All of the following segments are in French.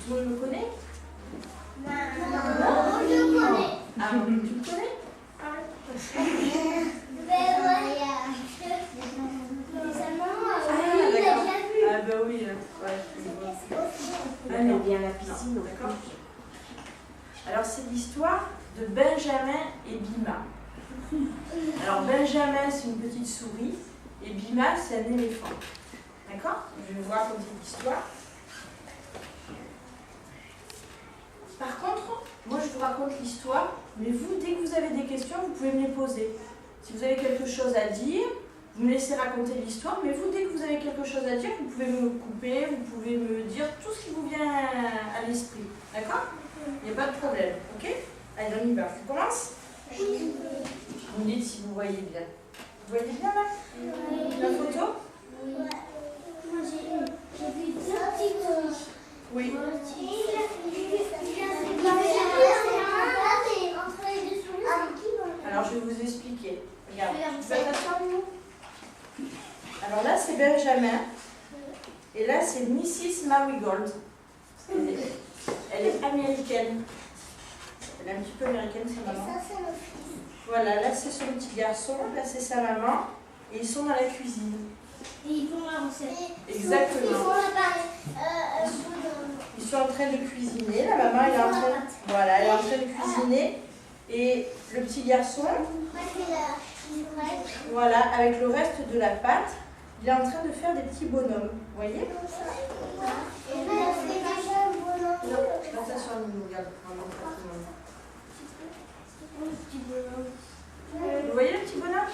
Tout le monde me connaît? Non, je connais. Ah, tu me connais? Ah bah oui, Elle aime bien la piscine. D'accord. Alors c'est l'histoire de Benjamin et Bima. Alors Benjamin c'est une petite souris et Bima c'est un éléphant. D'accord? Je vais vous raconter l'histoire. Par contre, moi je vous raconte l'histoire, mais vous, dès que vous avez des questions, vous pouvez me les poser. Si vous avez quelque chose à dire, vous me laissez raconter l'histoire, mais vous, dès que vous avez quelque chose à dire, vous pouvez me couper, vous pouvez me dire tout ce qui vous vient à l'esprit. D'accord? Il n'y a pas de problème, ok? Allez, on y va. On commence? Vous me dites si vous voyez bien. Vous voyez bien là? La photo? Oui. Alors je vais vous expliquer. Regarde, faites attention à nous. Alors là c'est Benjamin et là c'est Mrs. Marigold. Elle est américaine. Elle est un petit peu américaine sa maman. Voilà, là c'est son petit garçon, là c'est sa maman et ils sont dans la cuisine. Et ils font la recette. Exactement. Ils sont en train de cuisiner. La maman elle est en train, voilà, elle est en train de cuisiner et le petit garçon, voilà, avec le reste de la pâte, il est en train de faire des petits bonhommes. Vous voyez? Non, attention à nous, regarde. Vous voyez le petit bonhomme?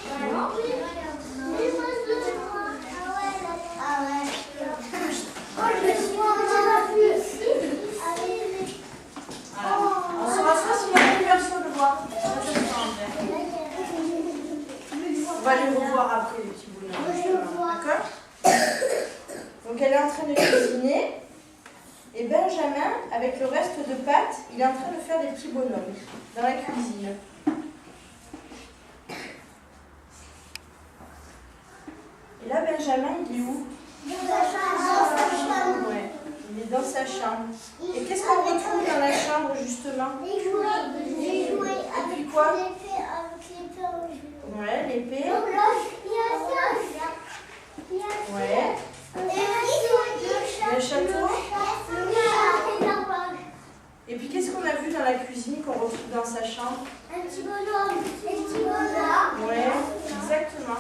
On se rassoit si la personne le voit. On va les revoir après les petits bonhommes. D'accord? Donc elle est en train de cuisiner. Et Benjamin, avec le reste de pâte, il est en train de faire des petits bonhommes dans la cuisine. Et là, Benjamin, il est où? Ouais, il est dans sa chambre. Et qu'est-ce qu'on retrouve dans la chambre, justement? Les jouets. Et puis quoi? Ouais, l'épée. Ouais. Le château. Et puis qu'est-ce qu'on a vu dans la cuisine qu'on retrouve dans sa chambre? Un petit bonhomme. Ouais, exactement.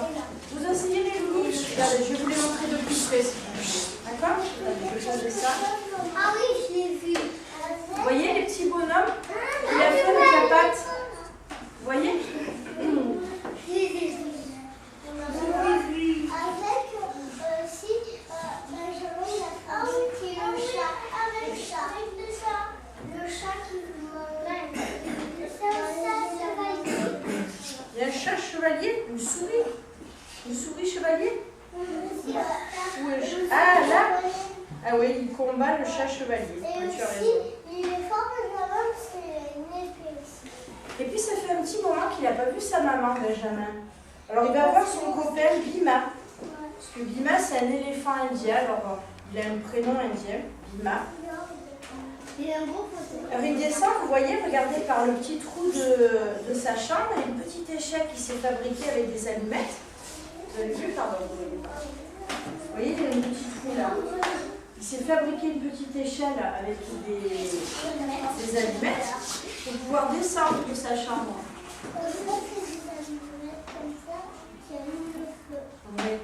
Vous essayez les loulous. Regardez, je vais vous les montrer de plus près si vous voulez. D'accord? Je vais changer ça. Ah oui, je l'ai vu. Vous voyez les petits bonhommes qu'il a fait avec la pâte? Vous voyez? Je les ai vus. Avec aussi Benjamin, il a fait le chat. Avec le chat qui m'emmène. Il y a un chat chevalier, une souris. Une souris chevalier? Ah là? Ah oui, il combat le chat chevalier. Et Tu as aussi, raison. il est fort Benjamin, c'est une épée aussi. Et puis ça fait un petit moment qu'il n'a pas vu sa maman, Benjamin. Alors il va voir son copain Bima. Parce que Bima c'est un éléphant indien. Alors il a un prénom indien, Bima. Il a un gros fauteuil. Alors il descend, vous voyez, regardez par le petit trou de sa chambre, il y a une petite échelle qui s'est fabriquée avec des allumettes. Vous avez vu, pardon, vous voyez pas. Vous voyez, il y a un petit trou là. Il s'est fabriqué une petite échelle avec des allumettes pour pouvoir descendre de sa chambre. Ouais.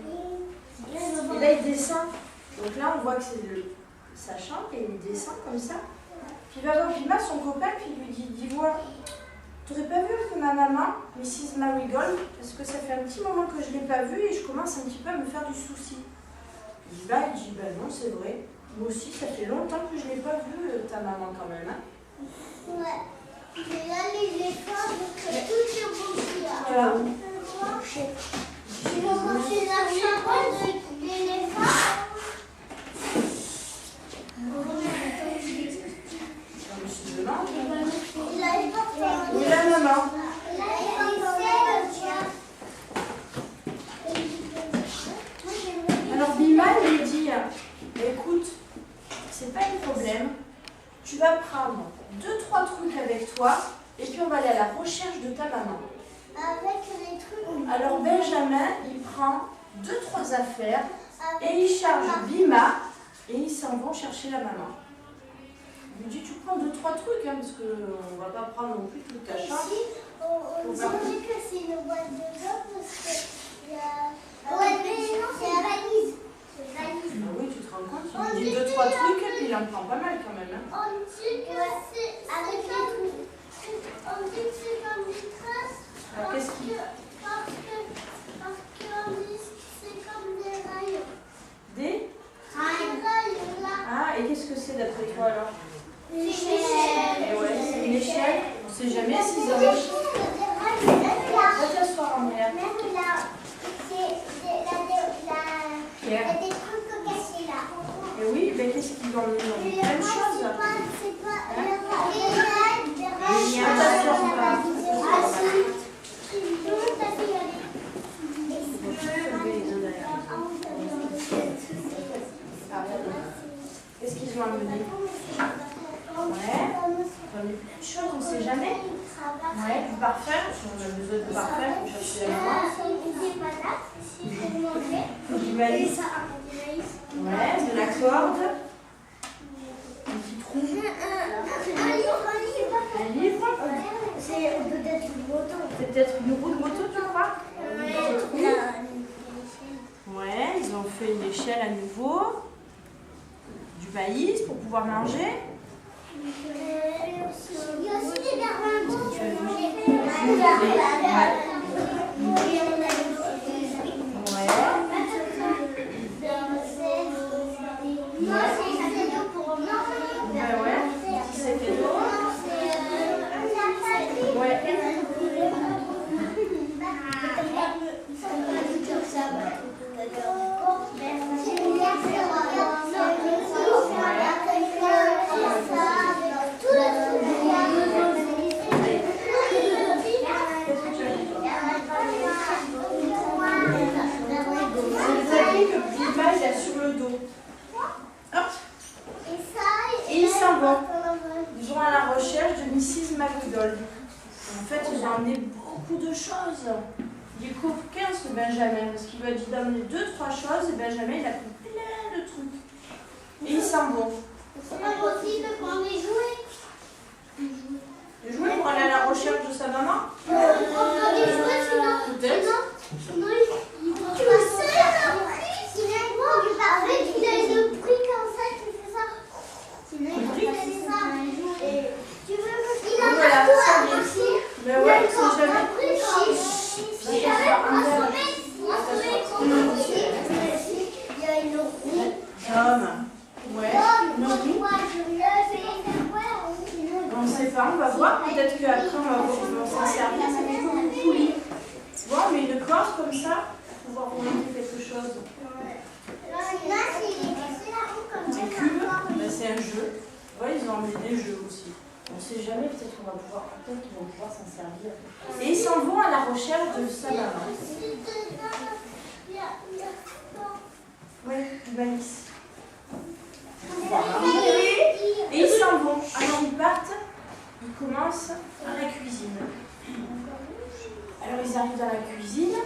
Et là il descend. Donc là on voit que c'est sa chambre et il descend comme ça. Puis il va voir Bima, son copain, puis il lui dit, dis-moi, t'aurais pas vu que ma maman, Mrs. Marigold, parce que ça fait un petit moment que je ne l'ai pas vue et je commence un petit peu à me faire du souci. Il dit, bah non, c'est vrai. Moi aussi, ça fait longtemps que je ne l'ai pas vue, ta maman quand même. Hein. Ouais. Et là, les efforts, donc tout est bouché là. Voilà. Ils vont manger la chambre de l'éléphant. Oui, la maman. Alors Bima lui dit, écoute, c'est pas un problème, tu vas prendre 2-3 trucs avec toi et puis on va aller à la recherche de ta maman. Avec les trucs. Alors Benjamin, il prend 2-3 affaires et il charge Bima et ils s'en vont chercher la maman. Il me dit tu prends 2-3 trucs hein, parce qu'on ne va pas prendre non plus toute ta chambre. On dirait que c'est une boîte de gomme parce que ouais, mais non, c'est la valise. Ah oui, tu te rends compte, il me dit 2-3 trucs et puis il en prend pas mal quand même. Hein. On dit que c'est avec les trucs. On dit que c'est comme des traces. Alors qu'est-ce qu'il parce qu'on dit que c'est comme des rails. Des rails là. Ah, et qu'est-ce que c'est d'après toi alors? Une échelle. Et ouais, c'est une échelle. On ne sait jamais s'ils ont des va t'asseoir en l'air. Même là, il y a des trucs cachés là. Et oui, ben qu'est-ce qu'ils ont mis? Plein de choses. C'est pas Qu'est-ce qu'ils ont amené? Ouais, ils ont amené plein de choses, on ne sait jamais. Ouais, du parfum, on a besoin de parfum pour chercher la maman. Du maïs. Ouais, de la corde. Un petit trou. Un livre. C'est peut-être une moto. C'est peut-être une roue de moto, tu crois? Ouais, ils ont fait une échelle à nouveau. Du maïs pour pouvoir manger. Il y a aussi des berlingots. Moi, c'est un cadeau pour moi. Ouais, petit sac à dos. Ouais. Il a sur le dos. Hop. Et ils s'en vont. Ils vont à la recherche de Mrs. McDonald. En fait, ils ont emmené beaucoup de choses. Il est coquin ce Benjamin, parce qu'il lui a dit d'amener 2-3 choses et Benjamin il a pris plein de trucs. Et ils s'en vont. C'est pas possible de prendre les jouets. Les jouets pour aller à la recherche de sa maman? On prend des jouets sinon. Peut-être. Tu le sais, en fait, il a une brique comme ça qui fait ça. Sinon, il fait ça. Tu veux il a Voilà, partout ça à y est. aussi. Mais ouais, c'est jamais. Il y a une roue. Homme. Ouais. On ne sait pas, on va voir. Peut-être qu'après on va s'en servir. Ça fait comme une poulie. Tu vois, on met une corde comme ça pour pouvoir remonter quelque chose. Un cube, ben c'est un jeu. Ouais, ils ont emmené des jeux aussi. On ne sait jamais, peut-être qu'ils vont pouvoir s'en servir. Et ils s'en vont à la recherche de sa maman. Ouais, du maïs. Voilà. Et ils s'en vont. Alors ils partent, ils commencent à la cuisine. Alors ils arrivent dans la cuisine.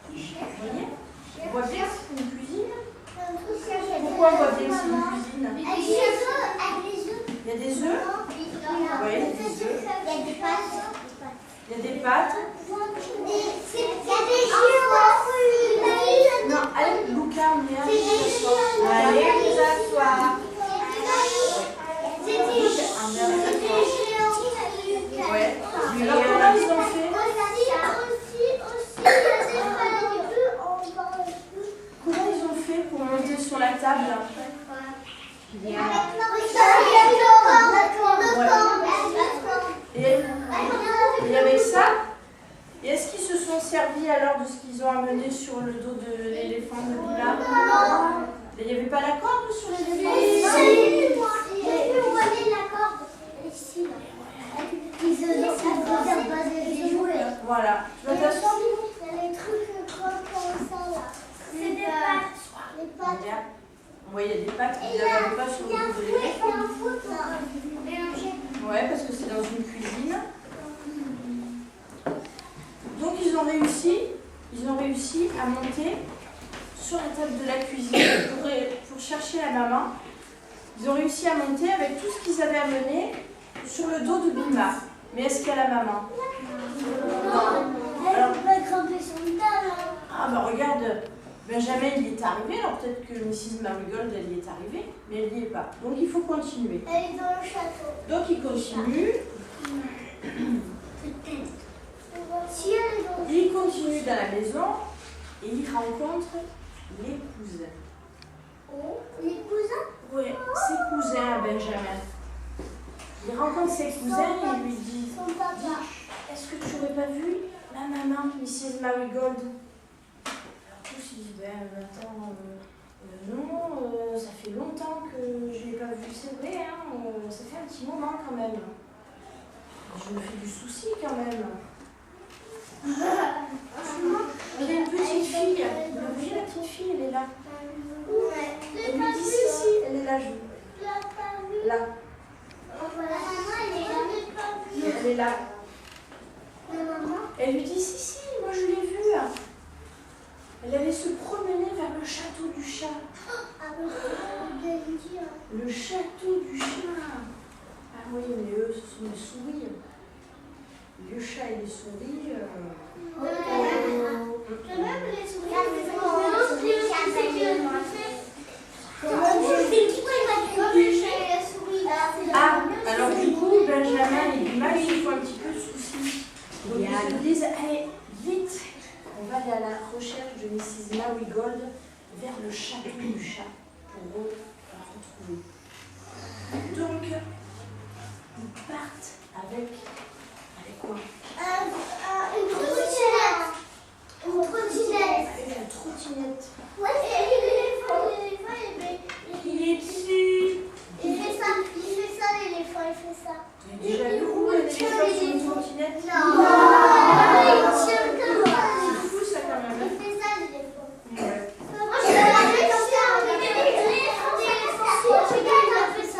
Vous voyez? On voit bien que c'est une cuisine. Pourquoi on voit bien que c'est une cuisine? Avec les œufs. Il y a des œufs? Oui, il y a des œufs. Il y a des pâtes. Il y a des pâtes. Il y a des jus. Non, allez, Lucas, on est à Allez, vous asseoir. Ouais. Alors comment ils ont fait? Comment ils ont fait pour monter sur la table? Et avec ça? Et est-ce qu'ils se sont servis alors de ce qu'ils ont amené sur le dos de l'éléphant de Lila? Il n'y avait pas la corde sur l'éléphant? Voilà. Tu vas t'asseoir? Il y a les trucs comme ça là. C'est des pâtes. Les pâtes. Oui, il y a des pattes qui Et n'avaient pas sur il y a le un dos de fouet, il y a l'éléphant. un fouet. Ils ont réussi à monter avec tout ce qu'ils avaient amené sur le dos de Bilma. Mais est-ce qu'il y a la maman? Non. Elle ne peut pas grimper sur le talon. Ah bah regarde, Benjamin il y est arrivé, alors peut-être que Mrs. Marigold elle y est arrivée, mais elle n'y est pas. Donc il faut continuer. Elle est dans le château. Donc il continue. Si elle est dans Il continue dans la maison et il rencontre les cousins. Oh, les cousins? Oui, ses cousins à Benjamin. Il rencontre ses cousins et il lui dit Son papa. est-ce que tu n'aurais pas vu la maman, Mrs. Marigold? Alors tous ils disent attends, non, ça fait longtemps que je ne l'ai pas vue, c'est vrai, hein, ça fait un petit moment quand même. Je me fais du souci quand même. Il y a une petite fille. Vous la voyez, la petite fille, elle est là. Ouais. Elle lui dit si, elle est là. Tu l'as pas vu? Là. La maman, elle est là. Elle est là. La maman? Elle lui dit si, moi je l'ai vue. Elle allait se promener vers le château du chat. Ah, mais je vais le dire. Le château du chat. Ah oui, mais eux, ce sont des souris. Le chat et les souris. Même les souris. Mais l'autre, c'est Ah, alors du coup, Benjamin et Bilma, ils font un petit peu de soucis. Donc ils se disent, allez, vite, on va aller à la recherche de Mrs. Marigold vers le château du chat pour la retrouver. Donc, ils partent avec quoi? Une trottinette. Une trottinette. Avec la trottinette. Ouais, l'éléphant, Il est dessus. il fait ça, l'éléphant, il fait ça. Tu as déjà vu où un éléphant sur une trottinette? Non. Il tient comme ça. C'est fou ça quand même. Il fait ça, l'éléphant. Ouais. Moi, je l'ai fait comme ça. Il fait ça.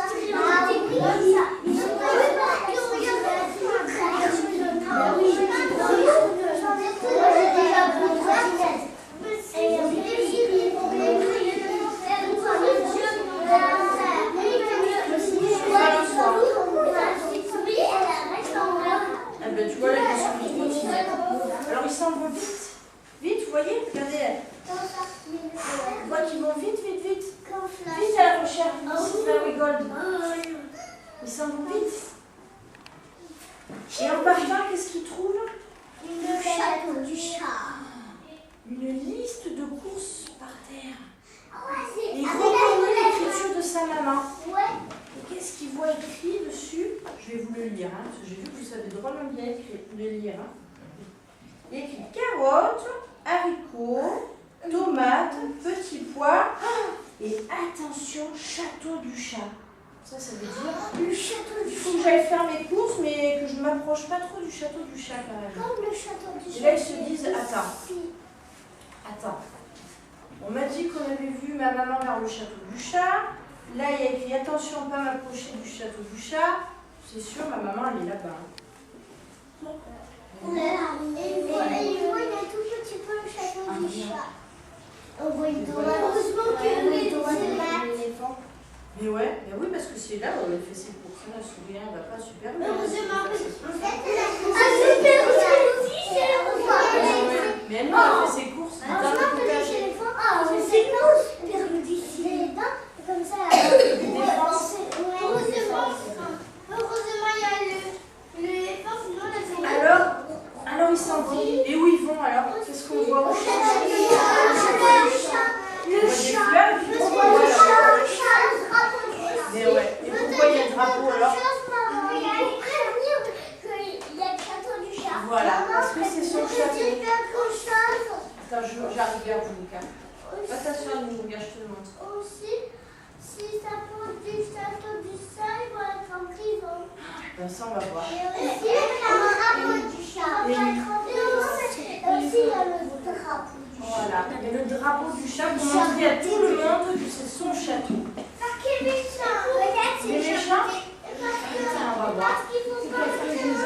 Ah ben tu vois là, ils sont sur une trottinette. Alors ils s'en vont vite. Vite, vous voyez? Regardez. On voit qu'ils vont vite. Vite à la recherche de Mrs. Marigold. Ils s'en vont vite. Et en partant, qu'est-ce qu'ils trouvent? Le château du chat. Une liste de courses par terre. Ouais, Et il reconnaît l'écriture de sa maman. Ouais. Et qu'est-ce qu'il voit écrit dessus? Je vais vous le lire, hein, parce que j'ai vu que vous savez drôlement bien le lire. Hein. Il y a écrit carottes, haricots, tomates, petits pois et attention, château du chat. Ça veut dire Le château du il faut que j'aille faire mes courses, mais que je ne m'approche pas trop du château du chat quand même. Comme le château du chat. Et là, ils se disent attends. On m'a dit qu'on avait vu ma maman vers le château du chat. Là, il y a écrit attention, pas m'approcher du château du chat. C'est sûr, ma maman, elle est là-bas. Et il voit, il y a tout petit peu le château du chat. Heureusement que l'éléphant. Mais ouais, mais oui, parce que c'est là où elle fait ses courses. La souris, elle va pas super bien. Mais elle, non, elle fait ses courses. Alors ils s'en vont. Et où ils vont alors? Qu'est-ce qu'on voit au chat? Le chat. Mais ouais, et pourquoi il y a le drapeau alors? Voilà, parce que c'est son château. Attends, j'arrive vers vous, Lucas. Attention à nous, regarde, je te le montre. Aussi, si ça pose du château du chat, il va être en prison. Ben ça, on va voir. Et aussi, le drapeau du chat. Et aussi, il y a le drapeau du chat. Voilà, et le drapeau du chat pour montrer à tout le monde que c'est son château. Parce qu'il est méchant. Regarde, c'est Les méchants? Tiens, on va voir. parce qu'il faut pas que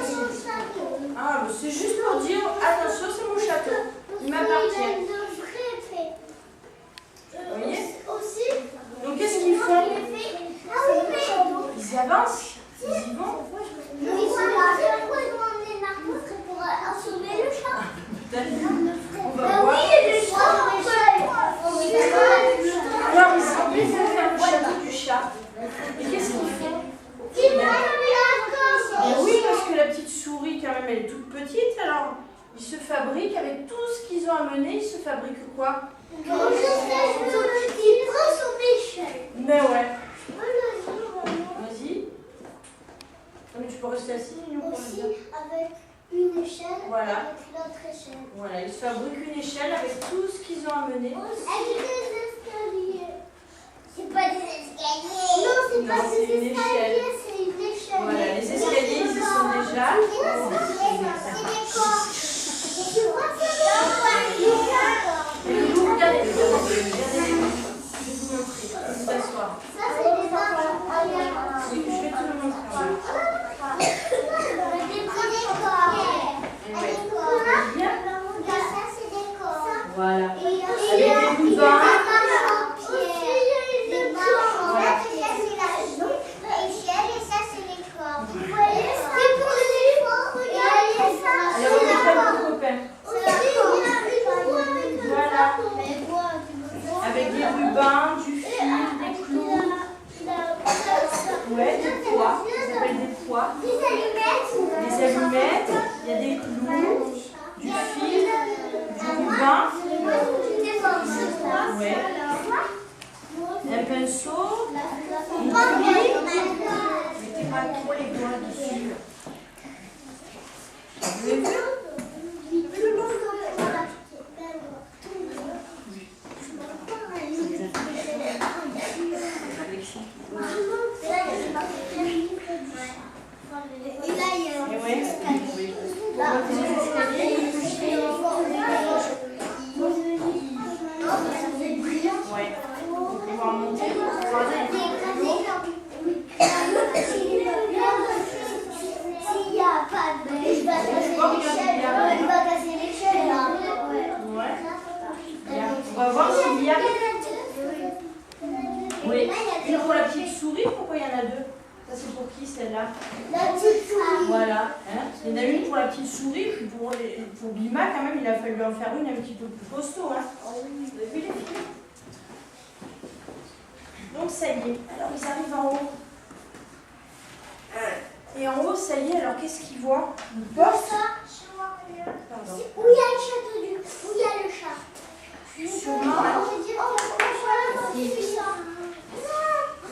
son château. Ah, mais c'est juste pour dire, attention, c'est mon château. Il m'appartient. Vous voyez? Aussi. Donc qu'est-ce qu'ils font? Ah avancent. Ils y vont. Oui, pourquoi ils ont emmené le marteau? C'est pour assommer le chat. On va voir. Alors, ils sont obligés de faire le château du chat. Et qu'est-ce qu'ils font? Oui, parce que la petite souris, quand même, elle est toute petite. Alors, ils se fabriquent avec tout ce qu'ils ont amené. Ils se fabriquent quoi? Mais ouais. Vas-y. Non, mais tu peux rester assis, Mignon, pour le Aussi dire. avec une échelle, Voilà. avec l'autre échelle. Voilà, ils se fabriquent une échelle avec tout ce qu'ils ont amené. Avec des escaliers. C'est pas des escaliers. Non, c'est Non, pas c'est des une escaliers, échelle. c'est une échelle. Voilà, les escaliers, ils y sont déjà. C'est des corps. Tu vois ça? Et le loup, regardez, regardez, regardez. Je vais vous montrer. Vous asseoir. Ça, c'est des barres. Oui, je vais te le montrer. Des petits corps. Des corps. Bien. Ça, c'est des corps. Voilà. Et il y a Avec des boudins. Avec des rubans, du fil, des clous. Ouais, des pois. Ça s'appelle des pois. Des allumettes. Il y a des clous, du fil, du ruban. Ouais. Un pinceau. Une grille. Mettez pas trop les doigts dessus. Vous avez vu? Et là, il y a Et ouais. escaliers. Pour monter les escaliers. Ouais. Pour pouvoir monter, pour pouvoir aller. S'il n'y a pas de... Il va casser l'échelle. Ouais. Bien. On va voir s'il y a. Oui. Une pour la petite souris, pourquoi il y en a deux? Ça c'est pour qui celle-là? La petite souris. Voilà. Hein, il y en a une pour la petite souris, puis pour Bima quand même, il a fallu en faire une un petit peu plus costaud. Hein. Vous avez vu les filles? Donc ça y est, alors ils arrivent en haut. Et en haut, ça y est, alors qu'est-ce qu'ils voient? Une porte. Pardon. Où il y a le château du... Où il y a le chat? Sûrement, hein.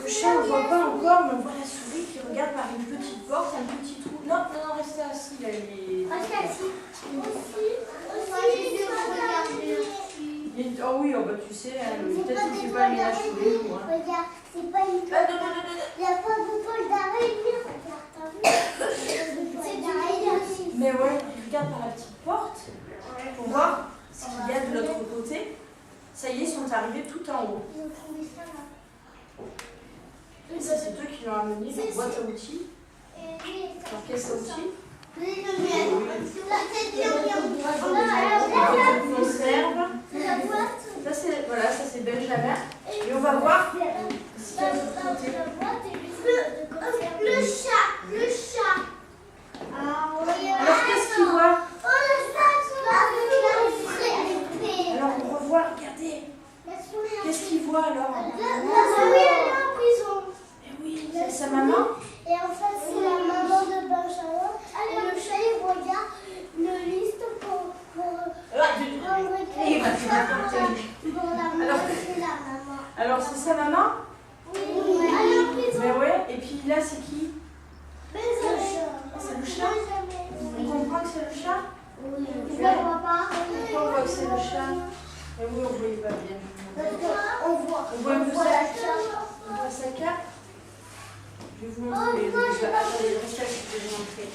Le chat, on ne voit pas encore, mais on voit la souris qui regarde par une petite porte, un petit trou. Non, non, non, restez assis, là, il est... Oh oui, oh, bah, tu sais, peut-être que tu fais pas le ménage tous les jours. Hein. Regarde, c'est pas une... Ah, non, non, non, non. Il n'y a pas de poil d'araignée. C'est du araignée. Mais ouais, regarde par la petite porte pour voir ce qu'il y a de l'autre côté. Ça y est, ils sont arrivés tout en haut. Ils ont trouvé ça là. Et ça, c'est eux qui l'ont amené, la boîte à outils. Leur caisse à outils. Une boîte de conserve. Ça, c'est, voilà, ça, c'est Benjamin. Et on va voir ce qu'il y a de l'autre côté. Le chat. Alors, qu'est-ce qu'ils voient? Alors, on revoit, regardez. Qu'est-ce qu'ils voient alors? La souris, elle est en prison. Eh oui, c'est sa maman. Et en fait, c'est la maman de Benjamin. Et le chat, il regarde le liste pour Il va te raconter. c'est la maman. Alors, c'est sa maman? Oui, elle est en prison. Mais ouais, et puis là, c'est qui? C'est le chat. On comprend que c'est le chat? Oui, je ne vois pas. Pourquoi on voit que c'est le chat? Mais oui, on ne voyait pas bien. On voit. On voit un peu sa cape. On voit sa cape. Je vais vous montrer. Attendez, restez là, je vais vous montrer.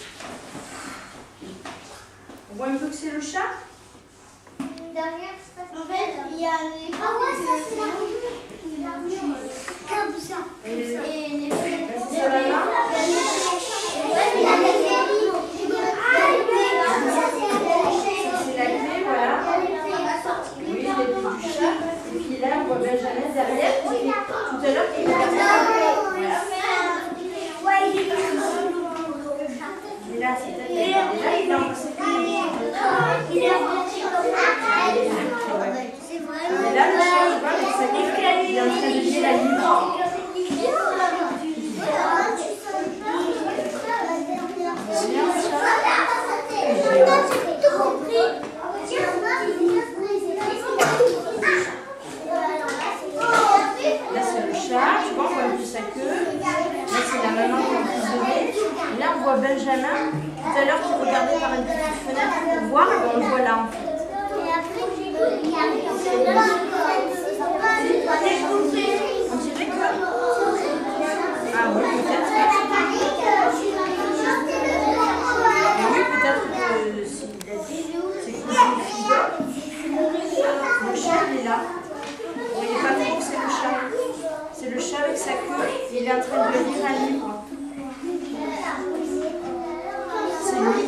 On voit un peu que c'est le chat? Derrière, en fait, il y a les... Ah ouais, ça c'est la... Comme ça. Et les... Et les... C'est sa maman? C'est la clé, voilà. Oui, les pieds du chat. Et puis là, on voit Benjamin derrière. Tout à l'heure, il est derrière. Ouais, voit Benjamin, tout à l'heure, qui regardait par une petite fenêtre pour voir, et on le voit là en fait. On dirait que... Ah oui, peut-être. Oui, peut-être que s'il a dit, c'est qu'il est une fille. Le chat, il est là. Vous voyez pas trop que c'est le chat. C'est le chat avec sa queue. Il est en train de lire un livre. C'est lui.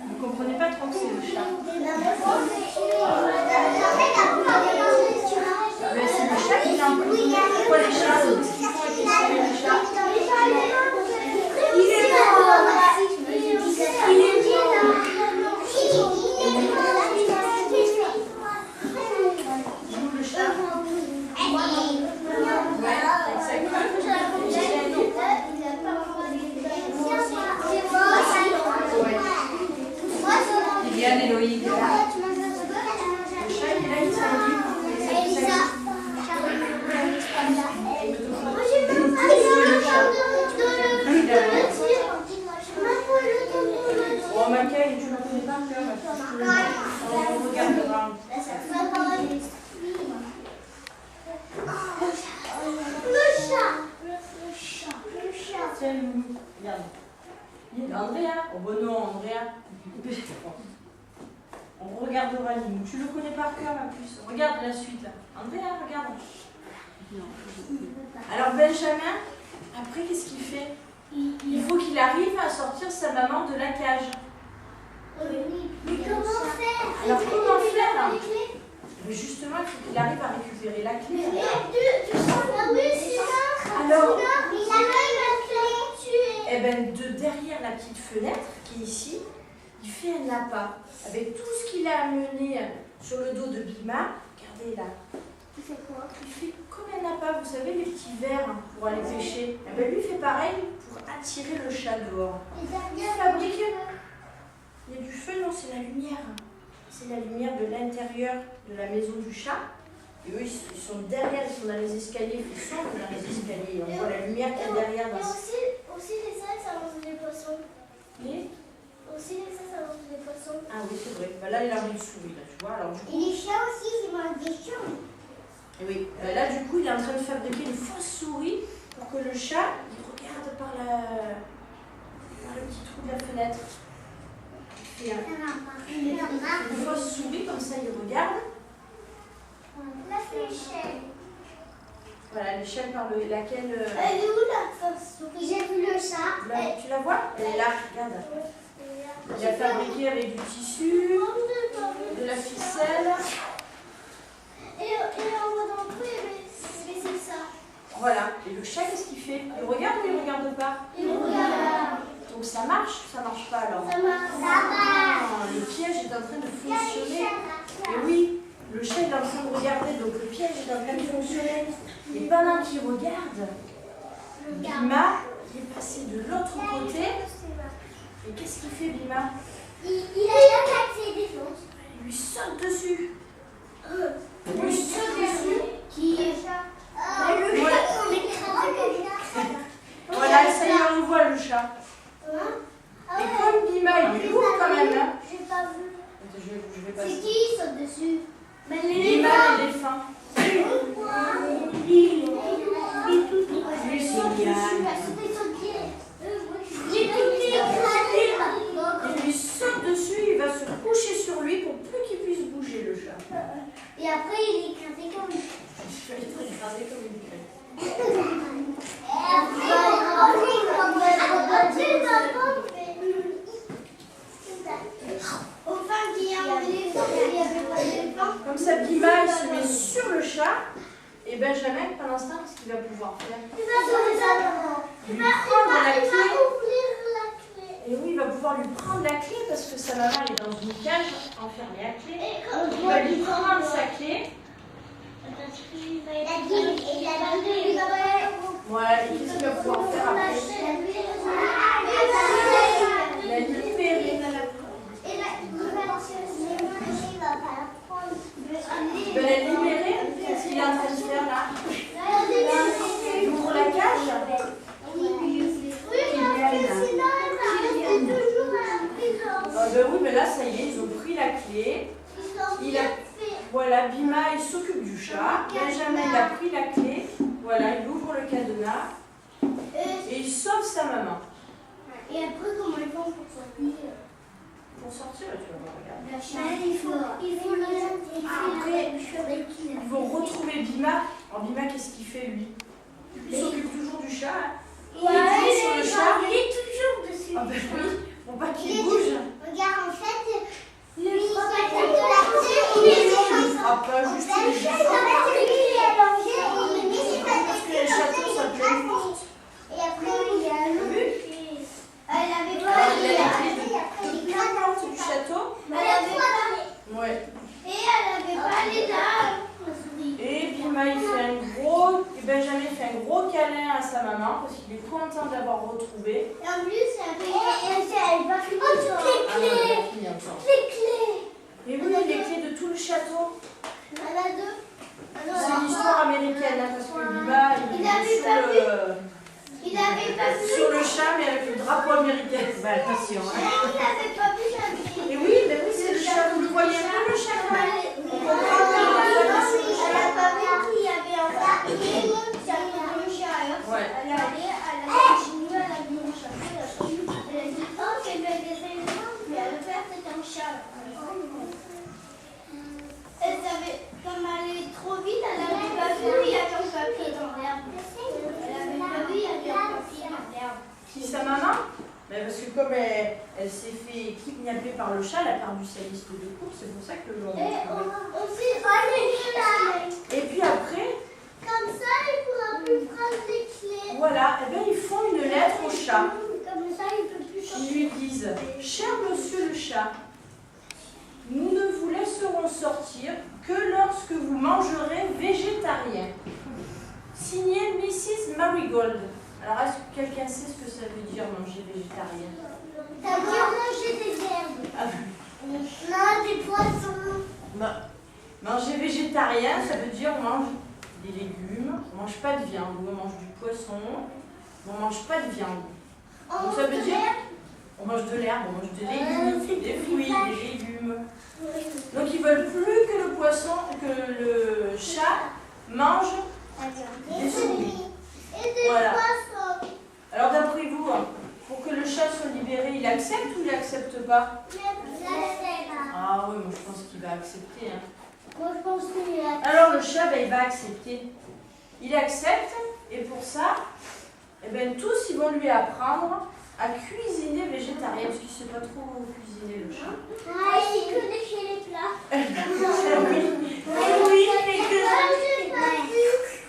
Vous comprenez pas trop que c'est le chat. Mais c'est le chat qui l'a emprisonné. Pourquoi les chats? Qu'est-ce qu'ils font avec les chats? Il est mort. Il est mort. Vous, le chat? Ouais, avec sa queue. Liliane, Héloïse, là. Le chat, il est là, il tient le livre. Bon, Macaille, tu ne connais pas cœur. On regardera. Tiens, Loulou, regarde. Il y a Andrea. Oh bon non, Andrea. On regardera Loulou. Tu le connais par cœur, ma puce. Regarde la suite là. Andrea, regarde. Alors Benjamin, après qu'est-ce qu'il fait? Il faut qu'il arrive à sortir sa maman de la cage. Mais comment faire? Alors comment faire? Mais justement, il faut qu'il arrive à récupérer la clé. Alors, eh ben, derrière la petite fenêtre qui est ici, il fait un appât avec tout ce qu'il a amené sur le dos de Bima. Regardez là. Il fait quoi? Il fait comme un appât, vous savez, les petits vers pour aller pêcher. Eh ben, lui fait pareil pour attirer le chat dehors. Il fabrique. Il y a du feu, non, c'est la lumière. C'est la lumière de l'intérieur de la maison du chat. Et eux, ils sont derrière, ils sont dans les escaliers, ils sont dans les escaliers. On voit la lumière qu'il y a derrière. Et aussi les sacs, ça mange des poissons. Et Aussi les sacs, ça mange des poissons. ah oui, c'est vrai. Bah, là, il a une souris, là, tu vois. Alors, du coup... Et les chiens aussi, ils mangent des chiens. Et oui, là, du coup, il est en train de fabriquer une fausse souris pour que le chat, il regarde par le petit trou de la fenêtre. Il fait une fausse souris, comme ça, il regarde. La fléchette. Voilà, l'échelle par laquelle... Elle est où la fausse souris? J'ai vu le chat. Là, tu la vois? Elle est là, regarde. Il a fabriqué avec du tissu, de la ficelle. Et on voit dans le trou, mais c'est ça. Voilà. Et le chat, qu'est-ce qu'il fait? Il regarde ou il ne regarde pas? Il regarde. Donc ça marche pas alors? Ça marche. Ah, le piège est en train de fonctionner. Et oui, le chat est en train de regarder, donc le piège est en train de fonctionner. Et pendant qu'il regarde, Bima est passé de l'autre côté. Et qu'est-ce qu'il fait, Bima? Il a attaqué ses défenses. Il lui saute dessus. Il lui saute dessus. Qui est ça? Le Ouais. chat qu'on écrase. Voilà, ça y est, on voit le chat. Et comme Bima, il est lourd quand même. Hein. J'ai pas vu. Je vais C'est passer. qui qui saute dessus? Bima, l'éléphant. Lui, c'est Liane. Il lui saute dessus, il va se coucher sur lui pour plus qu'il puisse bouger, le chat. Et après, il est écrasé comme une Je vais être écrasé comme une crête. Comme ça, Bima, il se met sur le chat. Et Benjamin, pendant ce temps, qu'est-ce qu'il va pouvoir faire? Lui prendre la clé. Et oui, il va pouvoir lui prendre la clé parce que sa maman elle est dans une cage enfermée à clé. Il va lui prendre sa clé. Voilà, et qu'est-ce qu'il va pouvoir faire après? La libérer. Il va la libérer. Qu'est-ce qu'il est en train de faire là? Benjamin, il a pris la clé. Voilà, il ouvre le cadenas. Et il sauve sa maman. Et après, comment ils font pour sortir? Pour sortir, tu vas voir, regarde. Il faut Après, ils vont retrouver Bima. Alors Bima, qu'est-ce qu'il fait lui? Il s'occupe toujours du chat. Il est sur le chat. Il est toujours dessus. Ah ben oui, pour pas qu'il bouge. Regarde, en fait, lui, il est Ah, pas juste les chats. Parce que les châteaux, ça peut être fort. Et après, il y a un loup. Elle avait pas Alors, il y a les clés de plein de portes du château. Ouais. Et elle avait pas les armes. Et Bima, il fait un gros. Et Benjamin fait un gros câlin à sa maman parce qu'il est content d'avoir retrouvé. Et en plus, elle va finir. Oh, toutes les Ah non, il clés. a fini encore. Les clés. Et oui, les clés de tout le château. Elle a deux. C'est une histoire américaine hein, parce que Bima, il Il avait pas vu. sur le chat, mais avec le drapeau américain. Bah, attention. Hein. Il avait pas vu jamais. Et oui, ben oui, c'est le chat. Vous le voyez un peu, le chat quand même. On comprend que Elle a pas vu qu'il y avait un chat. Ça a le chat. Alors, Ouais. elle est allée, elle a continué, elle a vu un chat. Elle a dit, oh, c'est le bébé. Mais elle a fait, c'est un chat. Elle savait, comme elle est trop vite, elle n'avait pas vu, il y avait un papier dans l'herbe. Elle n'avait pas vu, il y avait un papier dans l'herbe. Qui, sa maman? Ben parce que comme elle s'est fait kidnapper par le chat, elle a perdu sa liste de courses, c'est pour ça que l'on Et on s'est là. Et puis après, Comme ça, il ne pourra plus prendre les clés. voilà, eh ben, ils font une lettre au chat. Comme ça, il ne peut plus Ils sortir. lui disent: cher monsieur le chat, nous ne vous laisserons sortir que lorsque vous mangerez végétarien. Signé Mrs. Marigold. Alors, est-ce que quelqu'un sait ce que ça veut dire manger végétarien? Ça veut dire manger des herbes. Ah, Non, des poissons. manger végétarien, ça veut dire on mange des légumes, on mange pas de viande, ou on mange du poisson, mais on mange pas de viande. Donc ça veut dire on mange de l'herbe, on mange des légumes, des fruits, des légumes. Donc ils veulent plus que le poisson, que le chat mange des souris. Et des Voilà. poissons. Alors d'après vous, pour que le chat soit libéré, il accepte ou il n'accepte pas? Ah oui, moi je pense qu'il va accepter. Hein. Moi, je pense qu'il a. Alors le chat, ben, il va accepter. Il accepte et pour ça, eh ben, tous ils vont lui apprendre à cuisiner végétarien parce qu'il ne sait pas trop cuisiner le chat. Ah, il connaît chez les plats. Oui, oui,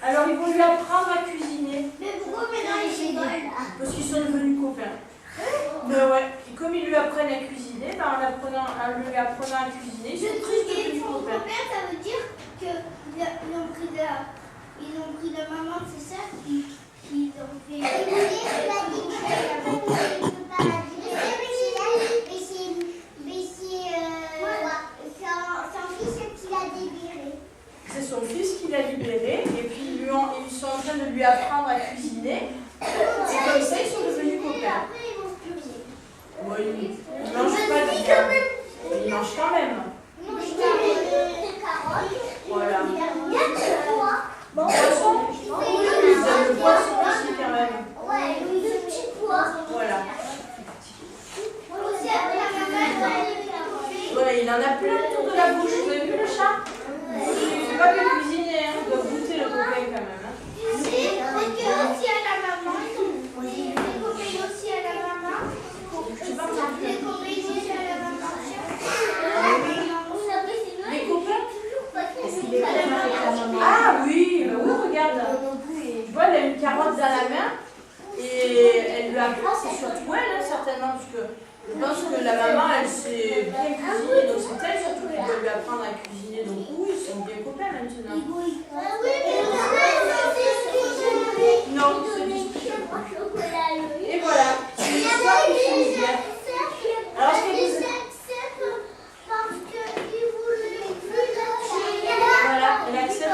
alors ils vont lui apprendre à cuisiner Mais pourquoi maintenant il rigole? parce qu'ils sont devenus copains. Ben ouais, et comme ils lui apprennent à cuisiner, ben, en lui apprenant à cuisiner, ils sont tous devenus copains. Copain, ça veut dire qu'ils ont pris la maman, c'est ça? Qu'ils ont fait. C'est son fils qui l'a libéré et puis ils sont en train de lui apprendre à cuisiner. Et comme ça, ils sont devenus copains. Ouais, ils ne mangent pas de viande, mais ils mangent quand même. Voilà. Poisson. Ils aiment le poisson aussi quand même. Voilà. Ouais, il en a plein autour de la bouche. Vous avez vu le chat? Il ne fait pas que cuisiner, hein. Il doit goûter le copain quand même. Hein. Les copains? Ah oui, bah oui, regarde. Tu vois, elle a une carotte dans la main et elle lui apprend, c'est surtout elle, hein, certainement, parce que je pense que la maman, elle sait bien cuisiner, donc c'est elle surtout qui doit lui apprendre à cuisiner. Donc oui, ils sont bien copains maintenant. Non, ils se disputent pas. Et voilà, c'est une histoire qui finit bien. Alors, est-ce que vous... Voilà, elle accepte.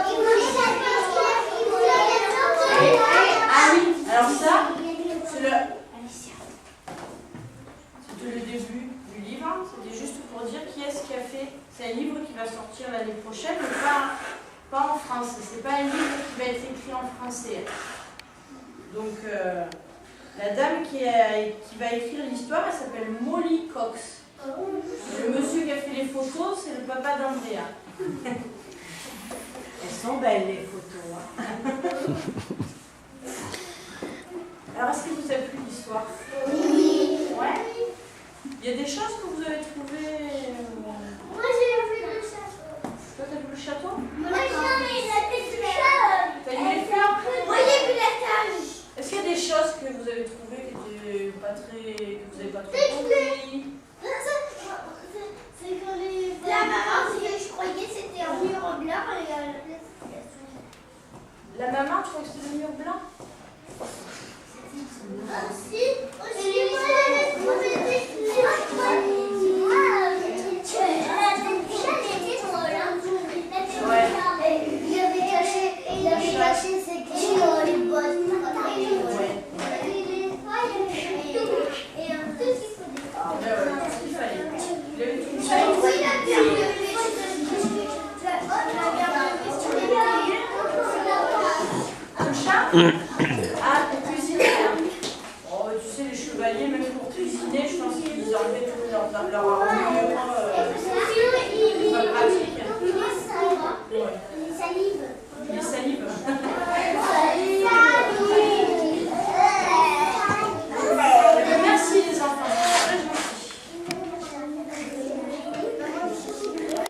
Ah oui, alors ça, c'était le début du livre. C'était juste pour dire qui est-ce qui a fait. C'est un livre qui va sortir l'année prochaine, mais pas en France. C'est qui va être écrit en français. Donc, la dame qui va écrire l'histoire, elle s'appelle Molly Cox. Le monsieur qui a fait les photos, c'est le papa d'Andrea. Elles sont belles les photos. Hein. Alors, est-ce que vous avez plu l'histoire? Oui. Ouais. Il y a des choses que vous avez trouvées. Moi j'ai vu le château. Toi, t'as vu le château? Moi j'ai vu la tête du chat. T'as vu les fleurs? Moi j'ai vu la cage. Est-ce qu'il y a des choses que vous avez trouvées qui étaient pas très. Que vous n'avez pas trop compris? C'est quand les. La maman, je croyais que c'était un mur blanc et La maman, tu crois que c'était le mur blanc? aussi, moi j'avais trouvé des il avait caché ses clés dans les bottes. Et un tout ce qu'il faut dire. Ah, ben ouais, c'est ce qu'il fallait. Il avait tout ça. Un chat? Ah, pour cuisiner. Oh, tu sais, les chevaliers, même pour cuisiner, je pense qu'ils enlevaient toute leur armure. Pas pratique.